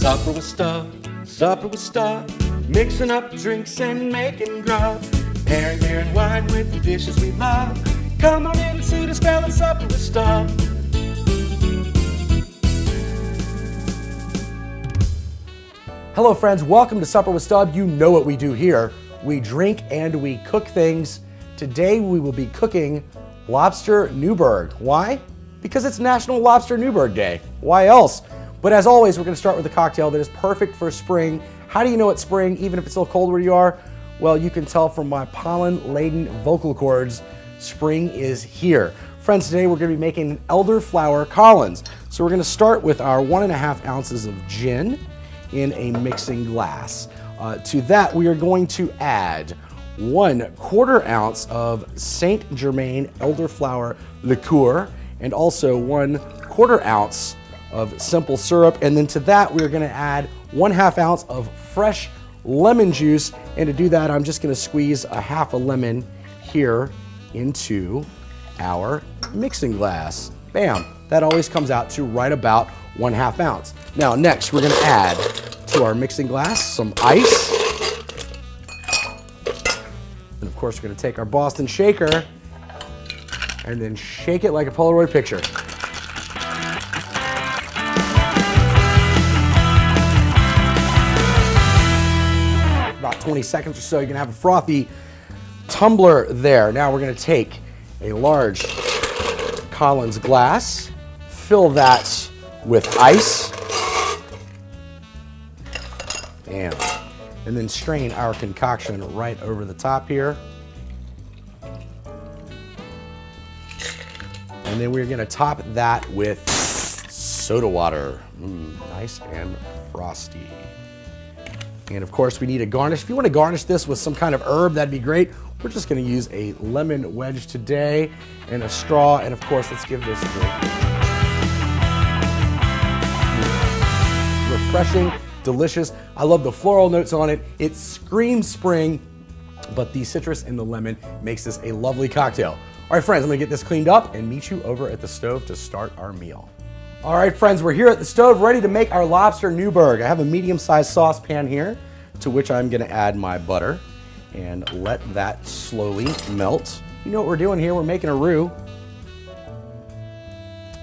Supper with Stub, supper with Stub, mixing up drinks and making grub, pairing beer and wine with the dishes we love. Come on in and see the spell of supper with Stub. Hello friends, welcome to Supper with Stub. You know what we do here. We drink and we cook things. Today we will be cooking Lobster Newberg. Why? Because it's National Lobster Newberg Day. Why else? But as always, we're gonna start with a cocktail that is perfect for spring. How do you know it's spring, even if it's still cold where you are? Well, you can tell from my pollen-laden vocal cords, spring is here. Friends, today we're gonna be making an elderflower Collins. So we're gonna start with our 1.5 ounces of gin in a mixing glass. To that, we are going to add 1/4 ounce of Saint Germain elderflower liqueur and also 1/4 ounce of simple syrup. And then to that, we're gonna add 1/2 ounce of fresh lemon juice. And to do that, I'm just gonna squeeze a half a lemon here into our mixing glass. Bam, that always comes out to right about 1/2 ounce. Now next, we're gonna add to our mixing glass some ice. And of course, we're gonna take our Boston shaker and then shake it like a Polaroid picture. About 20 seconds or so, you can have a frothy tumbler there. Now we're gonna take a large Collins glass, fill that with ice, and then strain our concoction right over the top here. And then we're gonna top that with soda water. Nice and frosty. And of course we need a garnish. If you want to garnish this with some kind of herb, that'd be great. We're just gonna use a lemon wedge today and a straw. And of course, let's give this a drink. Refreshing, delicious. I love the floral notes on it. It screams spring, but the citrus and the lemon makes this a lovely cocktail. All right, friends, I'm gonna get this cleaned up and meet you over at the stove to start our meal. All right, friends, we're here at the stove ready to make our Lobster Newberg. I have a medium-sized saucepan here to which I'm gonna add my butter and let that slowly melt. You know what we're doing here, we're making a roux.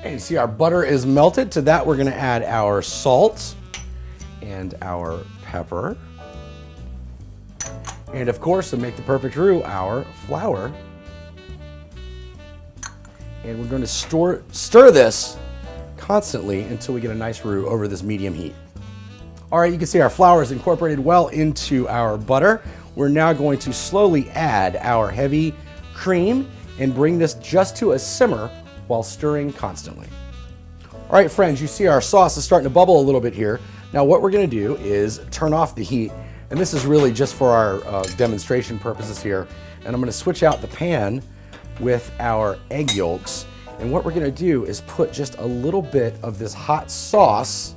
And you see our butter is melted. To that, we're gonna add our salt and our pepper. And of course, to make the perfect roux, our flour. And we're going to stir this constantly until we get a nice roux over this medium heat. All right, you can see our flour is incorporated well into our butter. We're now going to slowly add our heavy cream and bring this just to a simmer while stirring constantly. All right, friends, you see our sauce is starting to bubble a little bit here. Now what we're gonna do is turn off the heat, and this is really just for our demonstration purposes here. And I'm gonna switch out the pan with our egg yolks. And what we're gonna do is put just a little bit of this hot sauce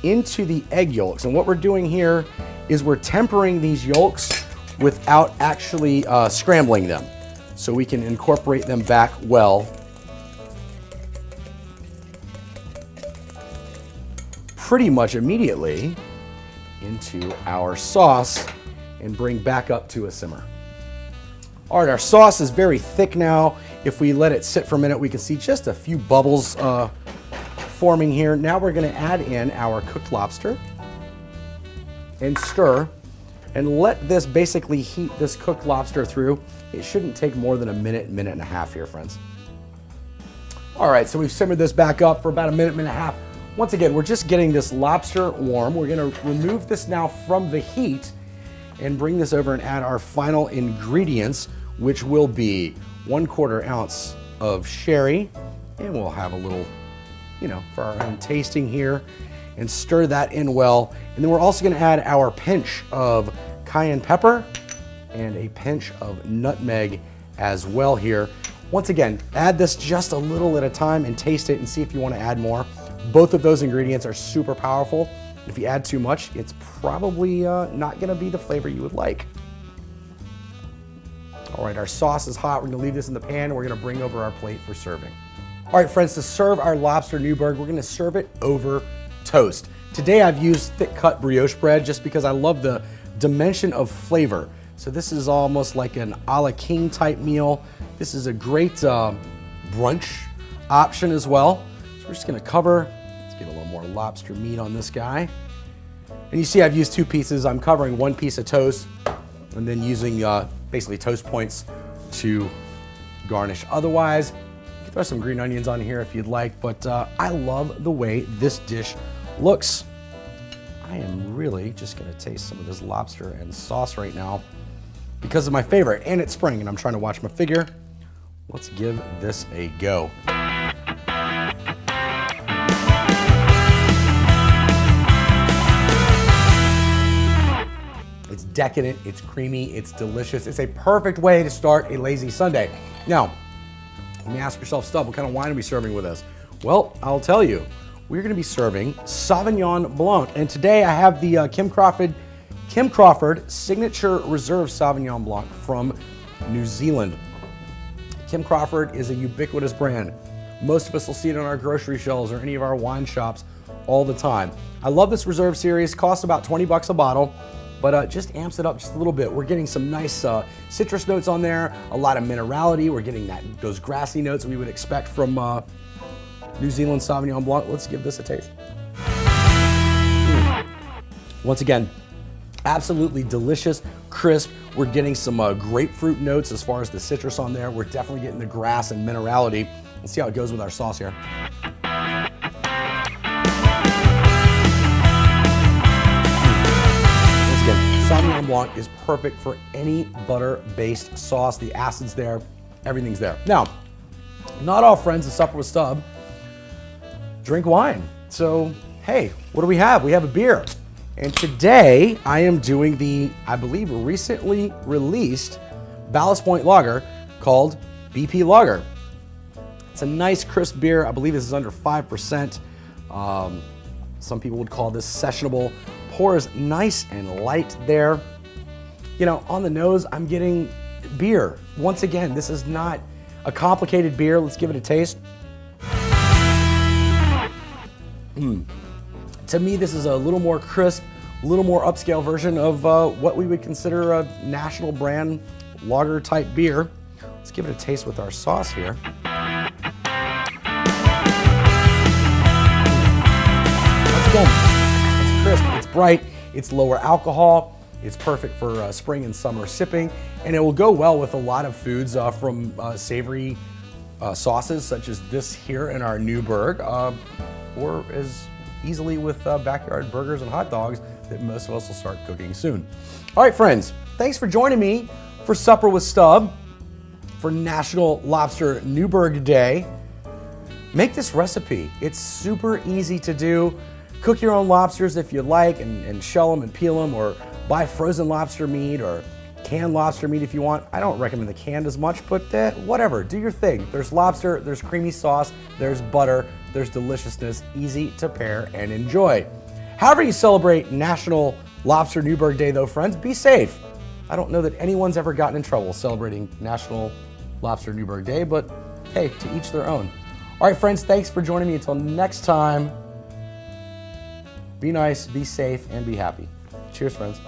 into the egg yolks. And what we're doing here is we're tempering these yolks without actually scrambling them, so we can incorporate them back well pretty much immediately into our sauce and bring back up to a simmer. All right, our sauce is very thick now. If we let it sit for a minute, we can see just a few bubbles forming here. Now we're gonna add in our cooked lobster and stir and let this basically heat this cooked lobster through. It shouldn't take more than a minute, minute and a half here, friends. All right, so we've simmered this back up for about a minute, minute and a half. Once again, we're just getting this lobster warm. We're gonna remove this now from the heat and bring this over and add our final ingredients, which will be 1/4 ounce of sherry. And we'll have a little, for our own tasting here, and stir that in well. And then we're also gonna add our pinch of cayenne pepper and a pinch of nutmeg as well here. Once again, add this just a little at a time and taste it and see if you wanna add more. Both of those ingredients are super powerful. If you add too much, it's probably not gonna be the flavor you would like. All right, our sauce is hot. We're gonna leave this in the pan and we're gonna bring over our plate for serving. All right, friends, to serve our Lobster Newberg, we're gonna serve it over toast. Today I've used thick cut brioche bread just because I love the dimension of flavor. So this is almost like an a la king type meal. This is a great brunch option as well. So we're just gonna cover, let's get a little more lobster meat on this guy. And you see I've used 2 pieces. I'm covering 1 piece of toast and then using basically toast points to garnish. Otherwise, you can throw some green onions on here if you'd like, but I love the way this dish looks. I am really just gonna taste some of this lobster and sauce right now because of my favorite, and it's spring and I'm trying to watch my figure. Let's give this a go. It's decadent, it's creamy, it's delicious. It's a perfect way to start a lazy Sunday. Now, let me ask yourself, Stub, what kind of wine are we serving with us? Well, I'll tell you. We're gonna be serving Sauvignon Blanc. And today I have the Kim Crawford Signature Reserve Sauvignon Blanc from New Zealand. Kim Crawford is a ubiquitous brand. Most of us will see it on our grocery shelves or any of our wine shops all the time. I love this Reserve series, costs about 20 bucks a bottle, but just amps it up just a little bit. We're getting some nice citrus notes on there, a lot of minerality. We're getting those grassy notes we would expect from New Zealand Sauvignon Blanc. Let's give this a taste. Once again, absolutely delicious, crisp. We're getting some grapefruit notes as far as the citrus on there. We're definitely getting the grass and minerality. Let's see how it goes with our sauce here. Once again, Sauvignon Blanc is perfect for any butter-based sauce. The acid's there, everything's there. Now, not all friends at Supper with Stub drink wine. So, hey, what do we have? We have a beer. And today I am doing the, I believe, recently released Ballast Point Lager called BP Lager. It's a nice crisp beer. I believe this is under 5%. Some people would call this sessionable. Pours nice and light there. You know, on the nose, I'm getting beer. Once again, this is not a complicated beer. Let's give it a taste. To me, this is a little more crisp, a little more upscale version of what we would consider a national brand lager type beer. Let's give it a taste with our sauce here. Once again, it's crisp, it's bright, it's lower alcohol, it's perfect for spring and summer sipping, and it will go well with a lot of foods from savory sauces such as this here in our Newberg, or as easily with backyard burgers and hot dogs that most of us will start cooking soon. All right, friends, thanks for joining me for Supper with Stub for National Lobster Newberg Day. Make this recipe. It's super easy to do. Cook your own lobsters if you like and shell them and peel them, or buy frozen lobster meat or canned lobster meat if you want. I don't recommend the canned as much, but whatever, do your thing. There's lobster, there's creamy sauce, there's butter, there's deliciousness, easy to pair and enjoy. However you celebrate National Lobster Newberg Day though, friends, be safe. I don't know that anyone's ever gotten in trouble celebrating National Lobster Newberg Day, but hey, to each their own. All right, friends, thanks for joining me. Until next time, be nice, be safe, and be happy. Cheers, friends.